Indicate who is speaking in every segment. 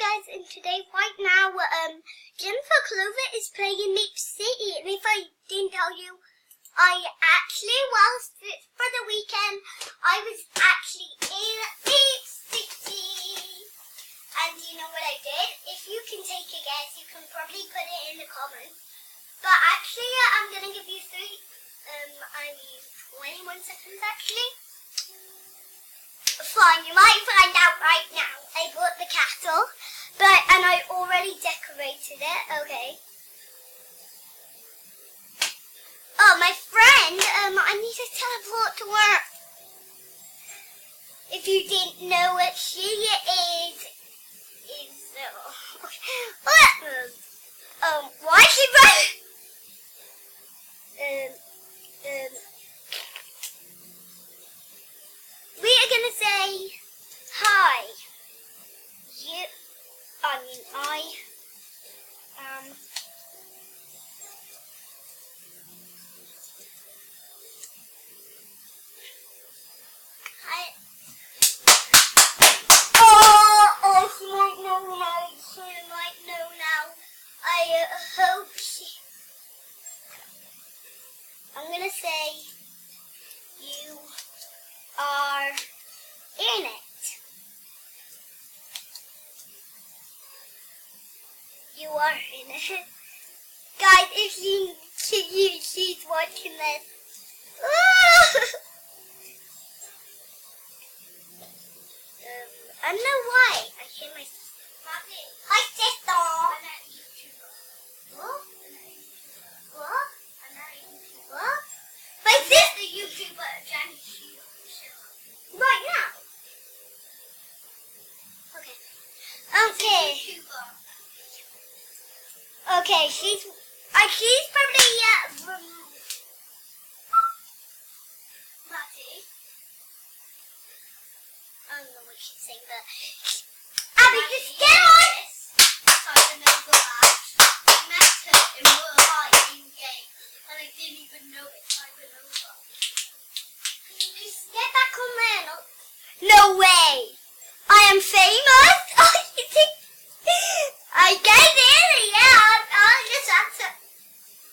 Speaker 1: guys, and today, right now, Jennifer Clover is playing Leap City, and if I didn't tell you, for the weekend, I was actually in Leap City, and you know what I did? If you can take a guess, you can probably put it in the comments, but actually, I'm gonna give you 21 seconds actually. Fine, you might find out right now. I bought the castle, and I already decorated it. Okay. Oh, my friend, I need to teleport to work. If you didn't know what she is why is she running? We are gonna say hi. I am she might know now. She might know now. I hope she. I'm gonna say you are in it. You are in it. Guys, if she's watching this. I don't know why. I hear my hi sister. I'm not a YouTuber. What? What? I'm not a YouTuber. What? My sister YouTuber, Johnny Shield. Right now. Okay. Okay, she's probably Matty. I don't know what she's saying, but Abby, just get on. Cyber I met her in real life in game, and I didn't even know it's Cyber. Just get back on there. No way. I am famous. Oh, you think? I get it. Yeah, I'll just answer.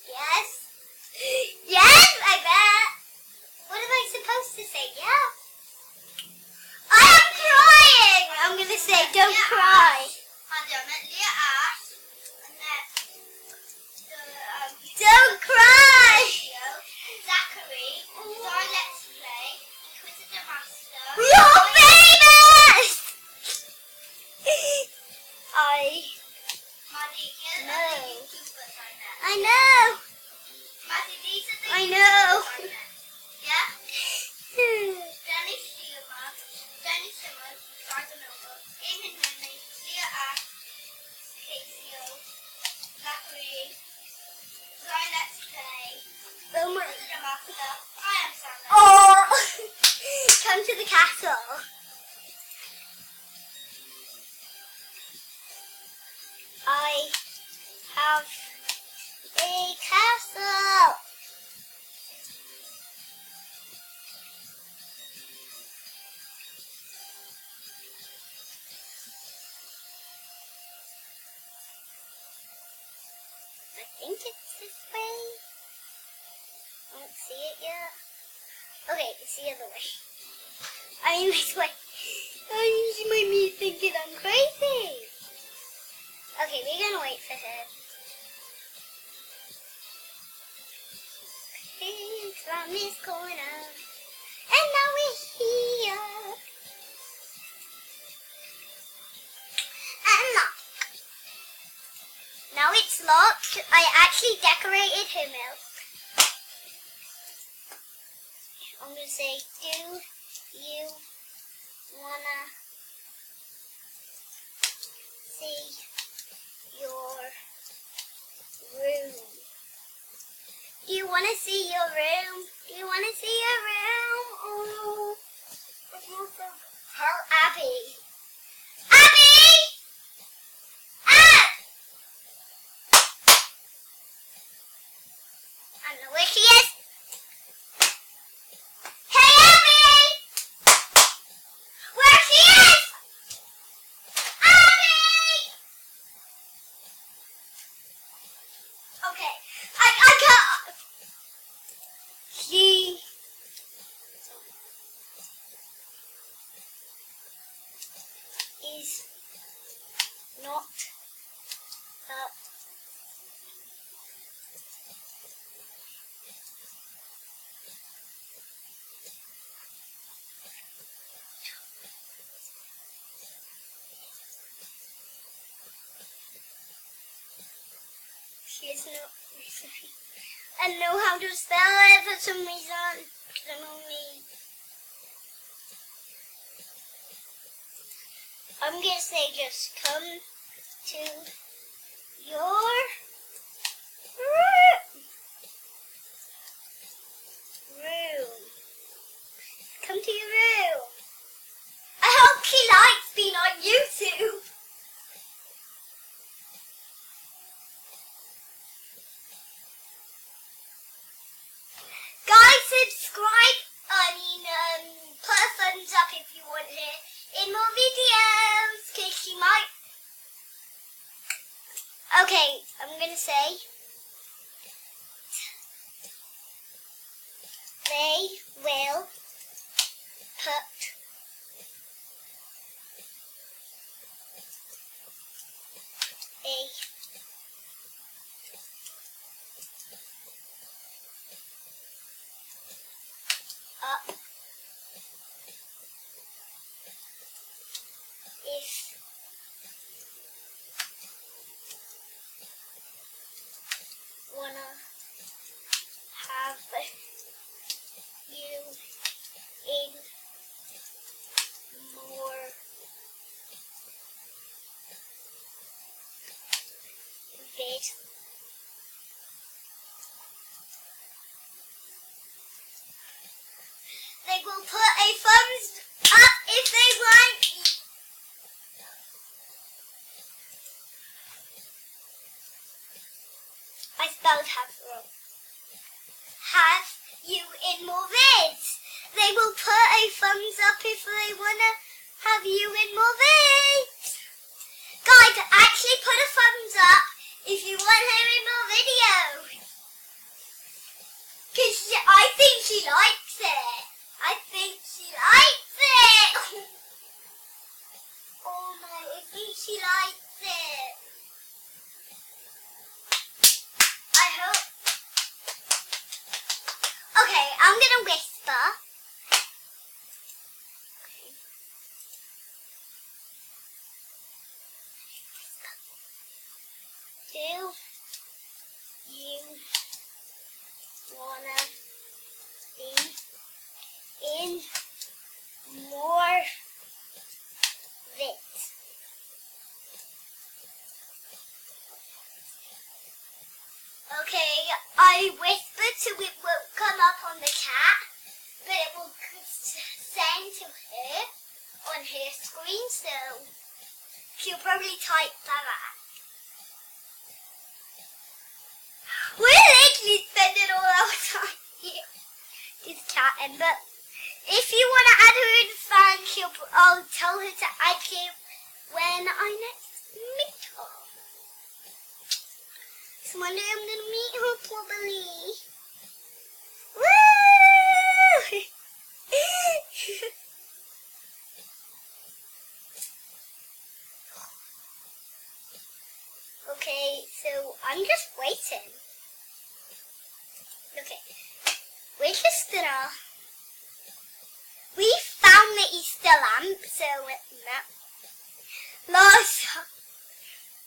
Speaker 1: Yes. Yes, I bet. What am I supposed to say? Yeah. I am crying. I'm going to say, don't cry. Don't cry. Zachary, let's play. The master. You're famous. I know. I know. Yeah? Danny Simmons, Dragon Nova, Amy Nene, Leah Ash, Casey, Zachary, Let's Play, the Master, I am Sandra. Oh! Come to the castle. I have a castle. I think it's this way. I don't see it yet. Okay, it's the other way. I mean this way. Oh, she might be thinking I'm crazy. Okay, we're gonna wait for her. It's around this corner. And now we're here. And locked. Now it's locked. I actually decorated her milk. I'm gonna say, do you wanna see your room? Do you want to see your room? Do you want to see your room? Oh, it's also her Abby. Abby! Ah! I don't know where she is. Hey, Abby! Where she is? Abby! not she is not. I know how to spell it for some reason. I'm gonna say just come to your room. Come to your room. I hope she likes being on YouTube. Guys, subscribe. Put a thumbs up if you want her in more videos, cause she might. Okay, I'm gonna say they will put a up if wanna have you in more vid. They will put a thumbs up if they like. I spelled have wrong. Have you in more vids. They will put a thumbs up if they wanna have you in more vids. Guys, actually put a thumbs up if you want her in more videos. Cause I think she likes it. I think she likes it. Oh my, I think she likes it. I hope. Okay, I'm gonna whisper. Do you wanna be in more vids? Okay, I whispered so it won't come up on the cat, but it will send to her on her screen, so she'll probably type that out. We're literally spending all our time here just chatting, but if you want to add her in fan, I'll tell her to add you when I next meet her. So one day I'm going to meet her probably. Woo! Okay, so I'm just waiting. Okay, we're just gonna. We found the Easter lamp, so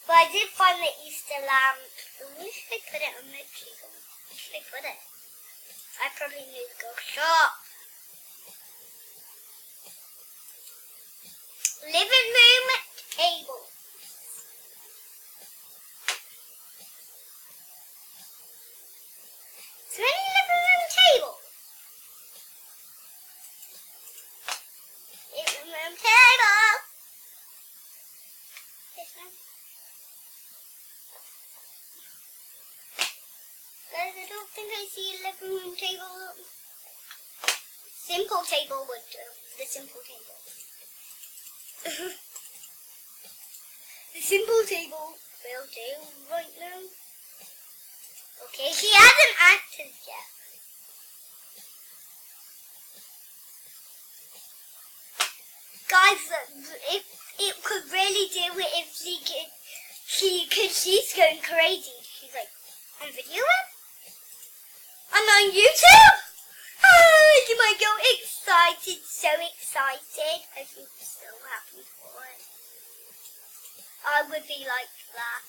Speaker 1: but I did find the Easter lamp. Where should I put it on my table? Where should I put it? I probably need to go shop. Living room table. Is there any living room table? Living room table. This one. Guys, I don't think I see a living room table. Simple table would do. The simple table. The simple table will do right now. Okay, he hasn't answered yet. Guys, it could really do it if she's going crazy. She's like, I'm videoing? I'm on YouTube? Oh, you might go excited, so excited. I feel so happy for it. I would be like that.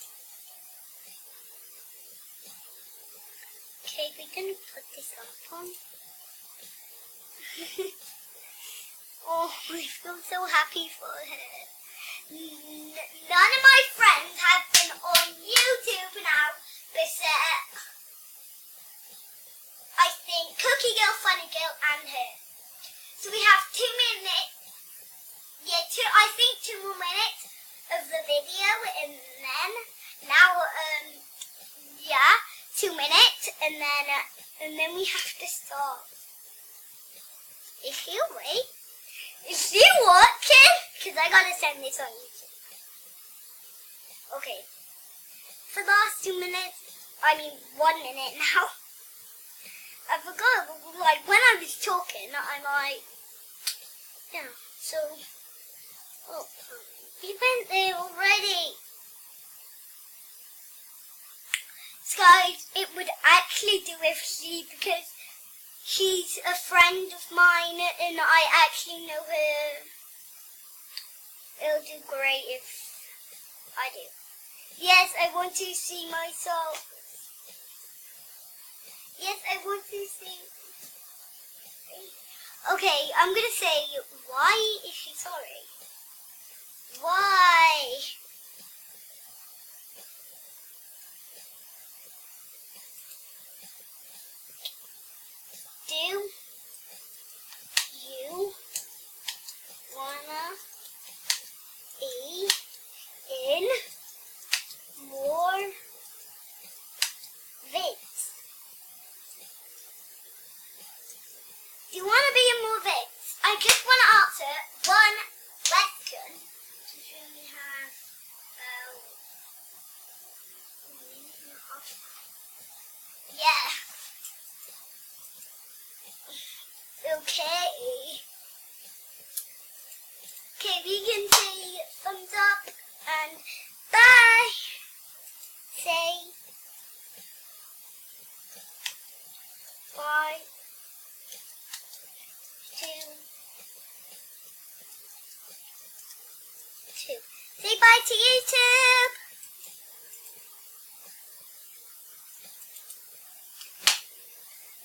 Speaker 1: Okay, we're going to put this on. Oh, I feel so happy for her. None of my friends have been on YouTube now, but I think Cookie Girl, Funny Girl and her. So we have 2 minutes. Yeah, I think 2 more minutes of the video, and then now, yeah, 2 minutes, and then we have to stop. Is she awake? Is she watching? Because I gotta send this on YouTube. Okay. For the last 2 minutes, I mean 1 minute now. I forgot, like, when I was talking, I'm like, yeah, so, oh, we went there already. So guys, it would actually do if she, because she's a friend of mine and I actually know her. It'll do great if I do. Yes, I want to see myself. Yes, I want to see. Okay, I'm going to say, why is she sorry? Why? Do you wanna be in more vids? Do you wanna be in more vids? I just wanna answer one question. We have yeah. Okay. Okay, we can say thumbs up and bye. Say bye to say bye to YouTube.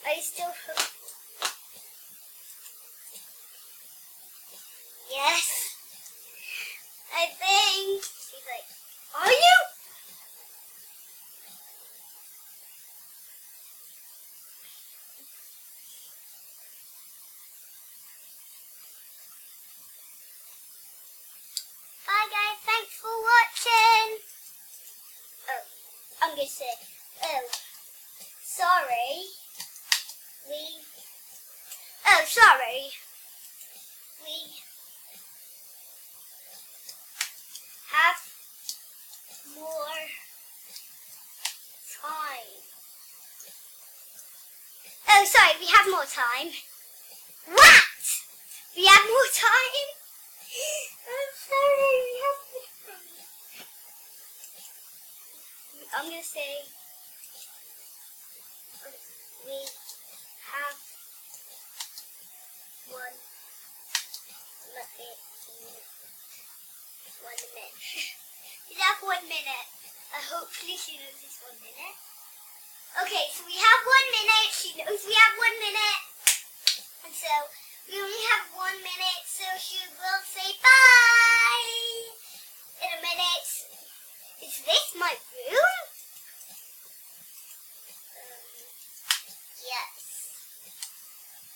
Speaker 1: I still hope. Yes. I think she's like, are you? Bye guys, thanks for watching. Oh, I'm gonna say, oh, sorry. Sorry. We have more time. Oh, sorry, we have more time. What? We have more time? I'm sorry, we have more time. I'm going to say, we have 1 minute. 1 minute. We have 1 minute. Hopefully she knows it's 1 minute. Okay, so we have 1 minute. She knows we have 1 minute. And so we only have 1 minute, so she will say bye in a minute. Is this my room? Yes.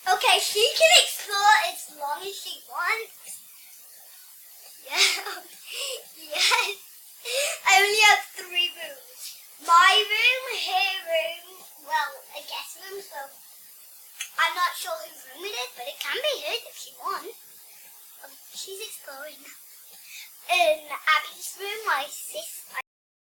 Speaker 1: Okay, she can explore as long as she wants. Yeah. Yes. I only have 3 rooms. My room, her room, well, a guest room, so I'm not sure whose room it is, but it can be hers if she wants. She's exploring. In Abby's room, my sister.